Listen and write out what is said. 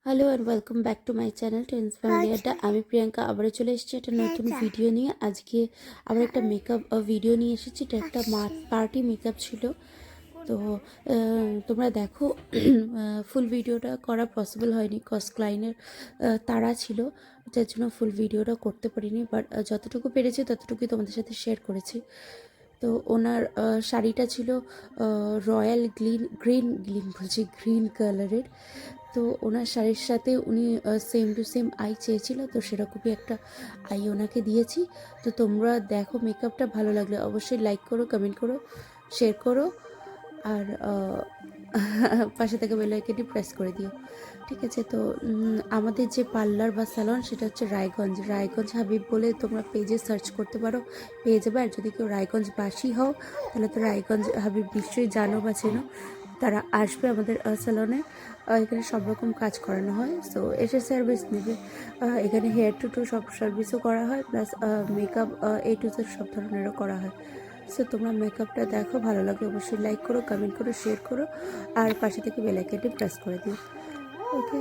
Hello and welcome back to my channel twins family আড্ডা। আমি প্রিয়াঙ্কা আবারও চলে এসেছি একটা নতুন ভিডিও নিয়ে। আজকে আবার একটা মেকআপ ভিডিও নিয়ে এসেছি। এটা একটা পার্টি মেকআপ ছিল। তো তোমরা দেখো, ফুল ভিডিওটা করা পসিবল হয়নি, কজ ক্লায়েন্টের তাড়া ছিল, যার জন্য ফুল ভিডিওটা করতে পারিনি। বাট যতটুকু পেরেছি ততটুকুই তোমাদের সাথে শেয়ার করেছি। তো ওনার শাড়িটা ছিল রয়্যাল গ্রিন কালারের। তো ওনার শাড়ির সাথে উনি সেম টু সেম আই চেয়েছিল, তো সেরকমই একটা আই ওনাকে দিয়েছি। তো তোমরা দেখো, মেকআপটা ভালো লাগলে অবশ্যই লাইক করো, কমেন্ট করো, শেয়ার করো, আর পাশে থেকে বেল আইকনটি প্রেস করে দিও। ঠিক আছে? তো আমাদের যে পার্লার বা স্যালন সেটা হচ্ছে রায়গঞ্জ হাবিব বলে তোমরা পেজে সার্চ করতে পারো, পেয়ে যাবে। আর যদি কেউ রায়গঞ্জবাসী হও তাহলে তো রায়গঞ্জ হাবিব নিশ্চয়ই জানো বা চেনো। তারা আসবে আমাদের স্যালনে। এখানে সব রকম কাজ করানো হয়, সো এসে সার্ভিস নেবে। এখানে হেয়ার টু সব সার্ভিসও করা হয়, plus makeup A to Z সব ধরনেরও করা হয়। সো তোমরা মেকআপটা দেখো, ভালো লাগে অবশ্যই লাইক করো, কমেন্ট করো, শেয়ার করো, আর পাশে থেকে বেল আইকনটি প্রেস করে দিও। ওকে।